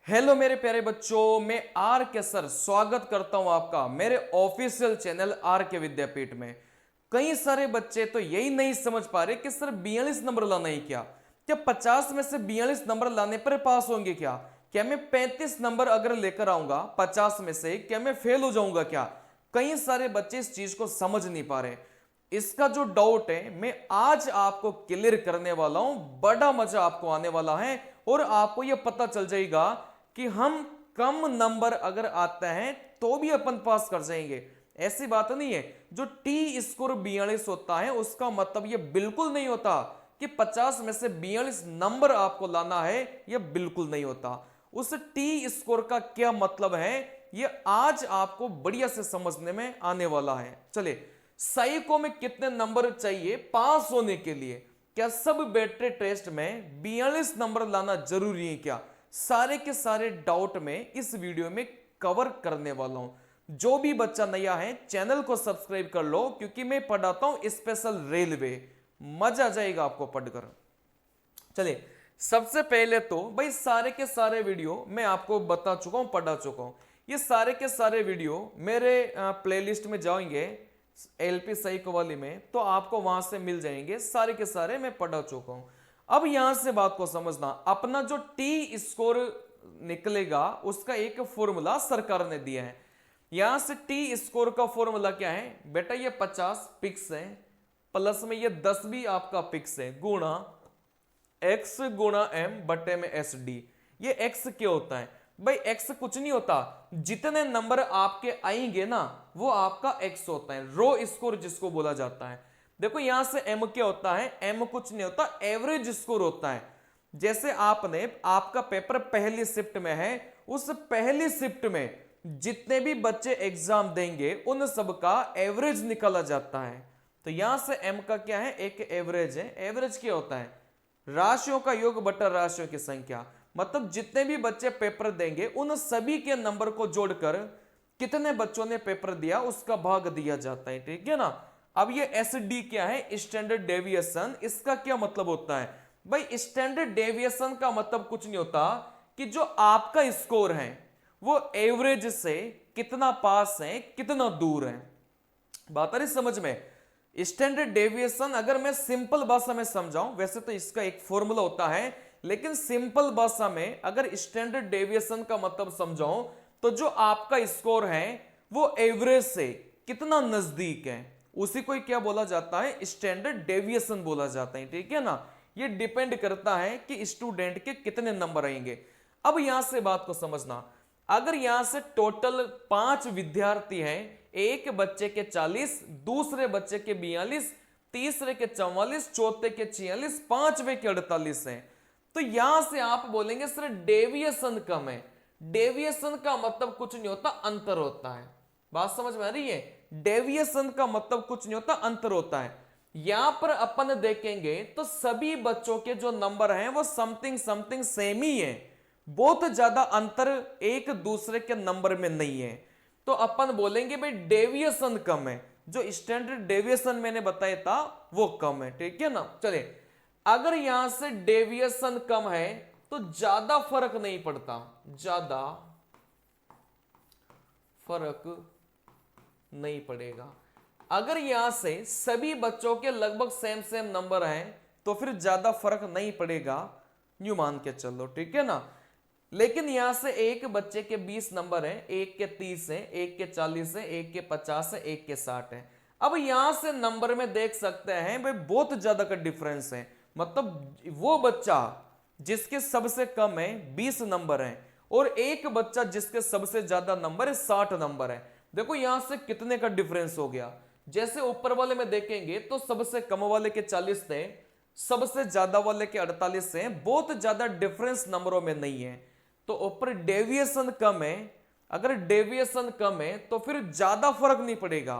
Hello मेरे प्यारे बच्चों, मैं आर के सर स्वागत करता हूं आपका मेरे ऑफिशियल चैनल आर के विद्यापीठ में। कई सारे बच्चे तो यही नहीं समझ पा रहे कि सर 42 नंबर लाना ही क्या 50 में से 42 नंबर लाने पर पास होंगे क्या मैं 35 नंबर अगर लेकर आऊंगा 50 में से क्या मैं फेल हो जाऊंगा क्या। कई सारे बच्चे इस चीज को समझ नहीं पा रहे। इसका जो डाउट है मैं आज आपको क्लियर करने वाला हूं। बड़ा मजा आपको आने वाला है और आपको यह पता चल जाएगा कि हम कम नंबर अगर आता है तो भी अपन पास कर जाएंगे। ऐसी बात नहीं है। जो टी स्कोर 42 होता है उसका मतलब यह बिल्कुल नहीं होता कि 50 में से 42 नंबर आपको लाना है, यह बिल्कुल नहीं होता। उस टी स्कोर का क्या मतलब है यह आज आपको बढ़िया से समझने में आने वाला है। चलिए, साइको में कितने नंबर चाहिए पास होने के लिए? क्या सब बैटरी टेस्ट में 42 नंबर लाना जरूरी है क्या? सारे के सारे डाउट में इस वीडियो में कवर करने वाला हूं। जो भी बच्चा नया है चैनल को सब्सक्राइब कर लो, क्योंकि मैं पढ़ाता हूं स्पेशल रेलवे। मजा आ जाएगा आपको पढ़कर। चलिए, सबसे पहले तो भाई सारे के सारे वीडियो मैं आपको बता चुका हूं, पढ़ा चुका हूं। ये सारे के सारे वीडियो मेरे प्लेलिस्ट में जाएंगे एलपी साइको वाली में, तो आपको वहां से मिल जाएंगे। सारे के सारे मैं पढ़ा चुका हूं। अब यहां से बात को समझना, अपना जो टी स्कोर निकलेगा उसका एक फॉर्मूला सरकार ने दिया है। यहां से टी स्कोर का फॉर्मूला क्या है बेटा? ये 50 पिक्स है, प्लस में ये 10 भी आपका पिक्स है, गुणा एक्स गुणा एम बटे में एस डी। ये एक्स क्या होता है भाई? एक्स कुछ नहीं होता, जितने नंबर आपके आएंगे ना वो आपका एक्स होता है, रो स्कोर जिसको बोला जाता है। देखो यहां से एम क्या होता है? एम कुछ नहीं होता, एवरेज स्कोर होता है। जैसे आपने आपका पेपर पहली शिफ्ट में है, उस पहली शिफ्ट में जितने भी बच्चे एग्जाम देंगे उन सब का एवरेज निकाला जाता है। तो यहां से एम का क्या है? एक एवरेज है। एवरेज क्या होता है? राशियों का योग बटा राशियों की संख्या। मतलब जितने भी बच्चे पेपर देंगे उन सभी के नंबर को जोड़कर कितने बच्चों ने पेपर दिया उसका भाग दिया जाता है, ठीक है ना। अब ये एस डी क्या है? Standard deviation. इसका क्या मतलब होता है भाई? स्टैंडर्ड डेविएशन का मतलब कुछ नहीं होता कि जो आपका स्कोर है वो एवरेज से कितना पास है, कितना दूर है। बात आ रही समझ में? स्टैंडर्ड डेविएशन अगर मैं सिंपल भाषा में समझाऊं, वैसे तो इसका एक फॉर्मूला होता है, लेकिन सिंपल भाषा में अगर स्टैंडर्ड डेविएशन का मतलब समझाऊं तो जो आपका स्कोर है वो एवरेज से कितना नजदीक है उसी को क्या बोला जाता है? स्टैंडर्ड डेविएशन बोला जाता है, ठीक है ना। ये डिपेंड करता है कि स्टूडेंट के कितने नंबर आएंगे। अब यहां से बात को समझना, अगर यहां से टोटल 5 विद्यार्थी हैं, एक बच्चे के 40, दूसरे बच्चे के 42, तीसरे के 44, चौथे के 46, पांचवें के 48 हैं, तो यहां से आप बोलेंगे सर डेविएशन कम है। डेविएशन का मतलब कुछ नहीं होता, अंतर होता है। बात समझ में आ रही है? डेविएशन का मतलब कुछ नहीं होता, अंतर होता है। यहां पर अपन देखेंगे तो सभी बच्चों के जो नंबर हैं वो समथिंग समथिंग सेम ही है, बहुत ज्यादा अंतर एक दूसरे के नंबर में नहीं है। तो अपन बोलेंगे भाई डेविएशन कम है, जो स्टैंडर्ड डेविएशन मैंने बताया था वो कम है, ठीक है ना। चलिए, अगर यहां से डेविएशन कम है तो ज्यादा फर्क नहीं पड़ता, ज्यादा फर्क नहीं पड़ेगा। अगर यहां से सभी बच्चों के लगभग सेम सेम नंबर हैं तो फिर ज्यादा फर्क नहीं पड़ेगा, यूं मान के चलो, ठीक है ना। लेकिन यहां से एक बच्चे के 20 नंबर हैं, एक के 30 हैं, एक के 40 हैं, एक के 50 है, एक के 60 है। अब यहां से नंबर में देख सकते हैं भाई बहुत ज्यादा का डिफरेंस है। मतलब वो बच्चा जिसके सबसे कम है 20 नंबर है और एक बच्चा जिसके सबसे ज्यादा नंबर है 60 नंबर है। देखो यहां से कितने का डिफरेंस हो गया। जैसे ऊपर वाले में देखेंगे तो सबसे कम वाले के 40 थे, सबसे ज्यादा वाले के 48 हैं, बहुत ज्यादा डिफरेंस नंबरों में नहीं है। तो ऊपर डेविएशन कम है, अगर डेविएशन कम है तो फिर ज्यादा फर्क नहीं पड़ेगा,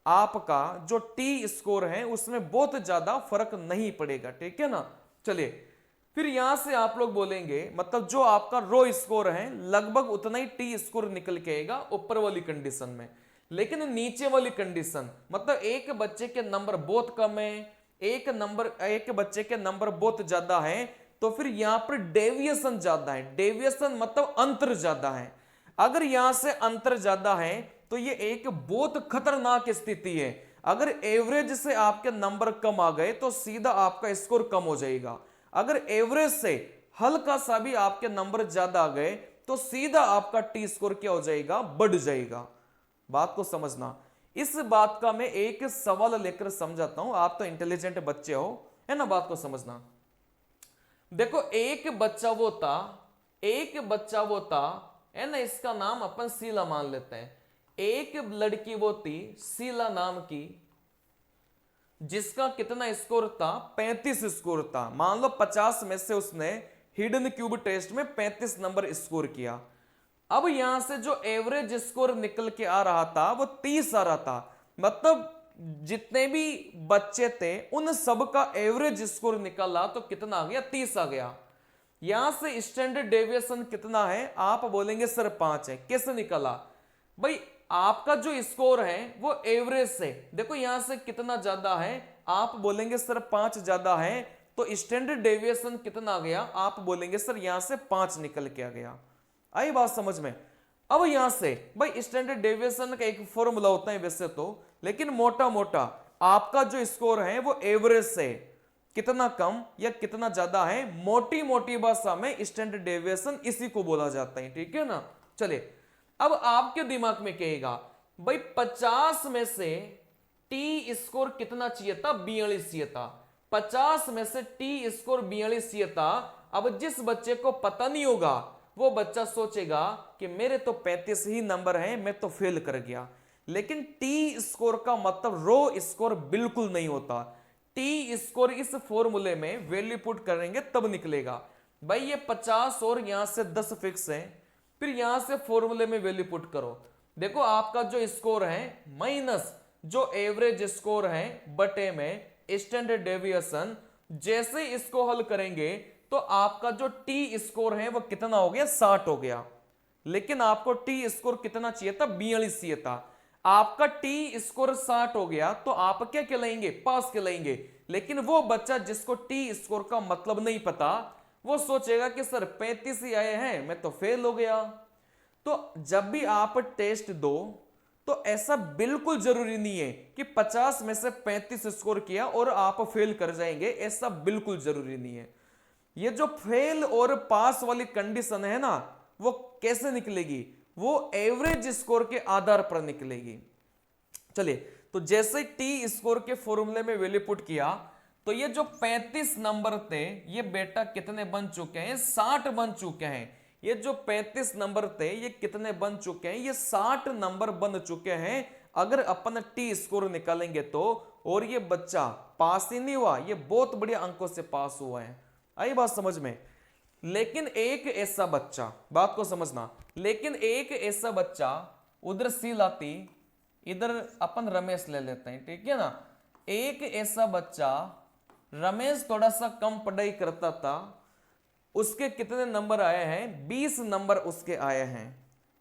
आपका जो टी स्कोर है उसमें बहुत ज्यादा फर्क नहीं पड़ेगा, ठीक है ना। चलिए, फिर यहां से आप लोग बोलेंगे मतलब जो आपका रो स्कोर है लगभग उतना ही टी स्कोर निकल के आएगा ऊपर वाली कंडीशन में। लेकिन नीचे वाली कंडीशन मतलब एक बच्चे के नंबर बहुत कम है, एक बच्चे के नंबर बहुत ज्यादा है, तो फिर यहां पर डेविएशन ज्यादा है। डेविएशन मतलब अंतर ज्यादा है। अगर यहां से अंतर ज्यादा है तो ये एक बहुत खतरनाक स्थिति है। अगर एवरेज से आपके नंबर कम आ गए तो सीधा आपका स्कोर कम हो जाएगा। अगर एवरेज से हल्का सा भी आपके नंबर ज्यादा आ गए तो सीधा आपका टी स्कोर क्या हो जाएगा, बढ़ जाएगा। बात को समझना। इस बात का मैं एक सवाल लेकर समझाता हूं, आप तो इंटेलिजेंट बच्चे हो, है ना। बात को समझना। देखो एक बच्चा वो था, है ना, इसका नाम अपन शीला मान लेते हैं। एक लड़की वो थी शीला नाम की, जिसका कितना स्कोर था, 35 स्कोर था। मान लो 50 में से उसने हिडन क्यूब टेस्ट में 35 नंबर स्कोर किया। अब यहां से जो एवरेज स्कोर निकल के आ रहा था वो 30 आ रहा था। मतलब जितने भी बच्चे थे उन सब का एवरेज स्कोर निकला तो कितना आ गया, 30 आ गया। यहां से स्टैंडर्ड डेविएशन कितना है, आप बोलेंगे सर 5 है। कैसे निकला भाई, आपका जो स्कोर है वो एवरेज से, देखो यहां से कितना ज्यादा है, आप बोलेंगे सर 5 ज्यादा है, तो स्टैंडर्ड डेविएशन कितना आ गया, आप बोलेंगे सर यहां से 5 निकल के आ गया। आई बात समझ में। अब यहां से भाई स्टैंडर्ड डेविएशन का एक फॉर्मूला होता है वैसे तो, लेकिन मोटा मोटा आपका जो स्कोर है वो एवरेज से कितना कम या कितना ज्यादा है, मोटी मोटी भाषा में स्टैंडर्ड डेविएशन इसी को बोला जाता है, ठीक है ना। चलिए अब आपके दिमाग में कहेगा भाई 50 में से टी स्कोर कितना चाहिए था, 42 चाहिए था। 50 में से टी स्कोर 42 चाहिए था। अब जिस बच्चे को पता नहीं होगा वो बच्चा सोचेगा कि मेरे तो 35 ही नंबर हैं, मैं तो फेल कर गया। लेकिन टी स्कोर का मतलब रो स्कोर बिल्कुल नहीं होता। टी स्कोर इस फॉर्मूले में वैल्यू पुट करेंगे तब निकलेगा। भाई ये 50 और यहां से 10 फिक्स है, फिर यहां से फॉर्मूले में वैल्यू पुट करो। देखो आपका जो स्कोर है माइनस जो एवरेज स्कोर है बटे में स्टैंडर्ड डेविएशन, जैसे इसको हल करेंगे तो आपका जो टी स्कोर है वो कितना हो गया, 60 हो गया। लेकिन आपको टी स्कोर कितना चाहिए था, 42 चाहिए था। आपका टी स्कोर 60 हो गया तो आप क्या कहलाएंगे, पास कहलाएंगे। लेकिन वो बच्चा जिसको टी स्कोर का मतलब नहीं पता, वो सोचेगा कि सर 35 ही आए हैं, मैं तो फेल हो गया। तो जब भी आप टेस्ट दो तो ऐसा बिल्कुल जरूरी नहीं है कि 50 में से 35 स्कोर किया और आप फेल कर जाएंगे, ऐसा बिल्कुल जरूरी नहीं है। ये जो फेल और पास वाली कंडीशन है ना, वो कैसे निकलेगी, वो एवरेज स्कोर के आधार पर निकलेगी। चलिए तो जैसे टी स्कोर के फॉर्मूले में वैल्यू पुट किया तो ये जो 35 नंबर थे ये बेटा कितने बन चुके हैं, 60 बन चुके हैं। ये जो 35 नंबर थे ये कितने बन चुके हैं, ये 60 नंबर बन चुके हैं। अगर अपन टी स्कोर निकालेंगे तो, और ये बच्चा पास ही नहीं हुआ, ये बहुत बढ़िया अंकों से पास हुआ है। आई बात समझ में। लेकिन एक ऐसा बच्चा, बात को समझना, लेकिन एक ऐसा बच्चा, उधर सी लाती, इधर अपन रमेश ले लेते हैं, ठीक है ना। एक ऐसा बच्चा, रमेश थोड़ा सा कम पढ़ाई करता था, उसके कितने नंबर आए हैं, 20 नंबर उसके आए हैं।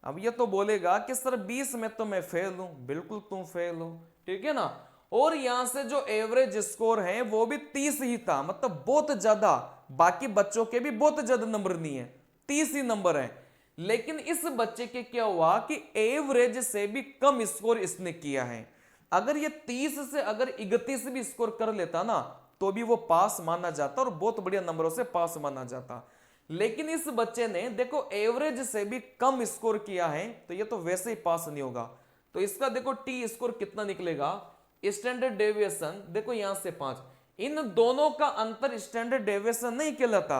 अब ये तो बोलेगा कि सर 20 में तो मैं फेल हूं, बिल्कुल तुम फेल हो, ठीक है ना। और यहां से जो एवरेज स्कोर है वो भी 30 ही था, मतलब बहुत ज्यादा, बाकी बच्चों के भी बहुत ज्यादा नंबर नहीं है, 30 ही नंबर है। लेकिन इस बच्चे के क्या हुआ कि एवरेज से भी कम स्कोर इसने किया है। अगर ये 30 से अगर 31 भी स्कोर कर लेता ना तो भी वो पास माना जाता और बहुत बढ़िया नंबरों से पास माना जाता। लेकिन इस बच्चे ने देखो एवरेज से भी कम स्कोर किया है तो ये तो वैसे ही पास नहीं होगा। तो इसका देखो टी स्कोर कितना निकलेगा, स्टैंडर्ड डेविएशन देखो यहां से 5, इन दोनों का अंतर स्टैंडर्ड डेविएशन नहीं कहलाता।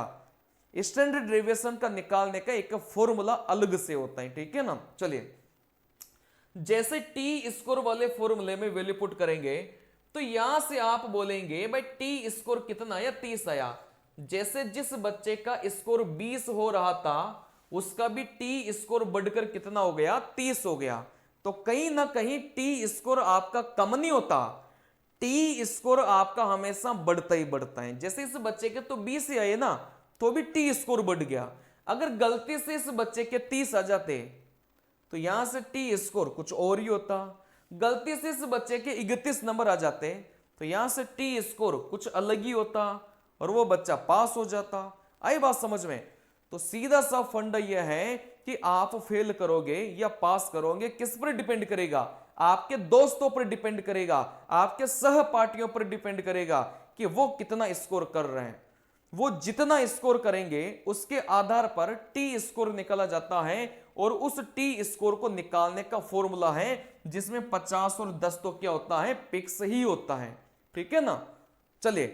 स्टैंडर्ड डेविएशन का निकालने का एक फॉर्मूला अलग से होता है, ठीक है ना। चलिए जैसे टी स्कोर वाले फॉर्मूले में वैल्यू पुट करेंगे तो यहां से आप बोलेंगे भाई टी स्कोर कितना आया, 30 आया। जैसे जिस बच्चे का स्कोर 20 हो रहा था उसका भी टी स्कोर बढ़कर कितना हो गया, 30 हो गया। तो कहीं ना कहीं टी स्कोर आपका कम नहीं होता, टी स्कोर आपका हमेशा बढ़ता ही बढ़ता है। जैसे इस बच्चे के तो 20 ही आए ना तो भी टी स्कोर बढ़ गया। अगर गलती से इस बच्चे के 30 आ जाते तो यहां से टी स्कोर कुछ और ही होता। गलती से इस बच्चे के 31 नंबर आ जाते तो यहां से टी स्कोर कुछ अलग ही होता और वो बच्चा पास हो जाता। आई बात समझ में? तो सीधा सा फंडा यह है कि आप फेल करोगे या पास करोगे किस पर डिपेंड करेगा? आपके दोस्तों पर डिपेंड करेगा, आपके सहपाठियों पर डिपेंड करेगा कि वो कितना स्कोर कर रहे हैं। वो जितना स्कोर करेंगे उसके आधार पर टी स्कोर निकाला जाता है, और उस टी स्कोर को निकालने का फॉर्मूला है जिसमें 50 और 10 तो क्या होता है, फिक्स ही होता है। ठीक है ना? चलिए,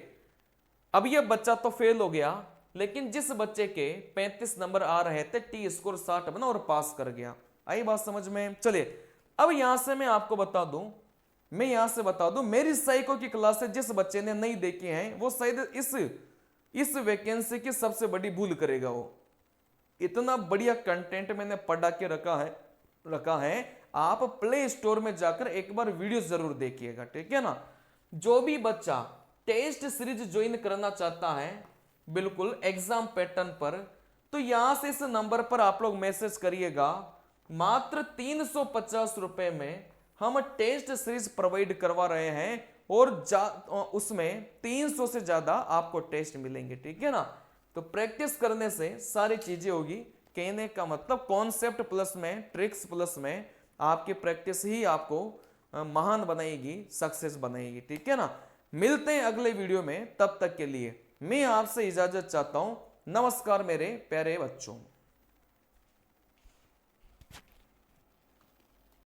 अब यह बच्चा तो फेल हो गया, लेकिन जिस बच्चे के 35 नंबर आ रहे थे, टी स्कोर 60 बना और पास कर गया। आई बात समझ में? चलिए, अब यहां से मैं आपको बता दूं, मेरी साइको की क्लास से जिस बच्चे ने नहीं देखी है वो शायद इस वैकेंसी की सबसे बड़ी भूल करेगा। वो इतना बढ़िया कंटेंट मैंने पढ़ा के रखा है। आप प्ले स्टोर में जाकर एक बार वीडियो जरूर देखिएगा, ठीक है ना? जो भी बच्चा टेस्ट सीरीज ज्वाइन करना चाहता है बिल्कुल एग्जाम पैटर्न पर, तो यहां से इस नंबर पर आप लोग मैसेज करिएगा। मात्र 350 रुपए में हम टेस्ट सीरीज प्रोवाइड करवा रहे हैं, और उसमें 300 से ज्यादा आपको टेस्ट मिलेंगे, ठीक है ना? तो प्रैक्टिस करने से सारी चीजें होगी। कहने का मतलब कॉन्सेप्ट प्लस में ट्रिक्स प्लस में आपकी प्रैक्टिस ही आपको महान बनाएगी, सक्सेस बनाएगी, ठीक है ना? मिलते हैं अगले वीडियो में, तब तक के लिए मैं आपसे इजाजत चाहता हूं। नमस्कार मेरे प्यारे बच्चों।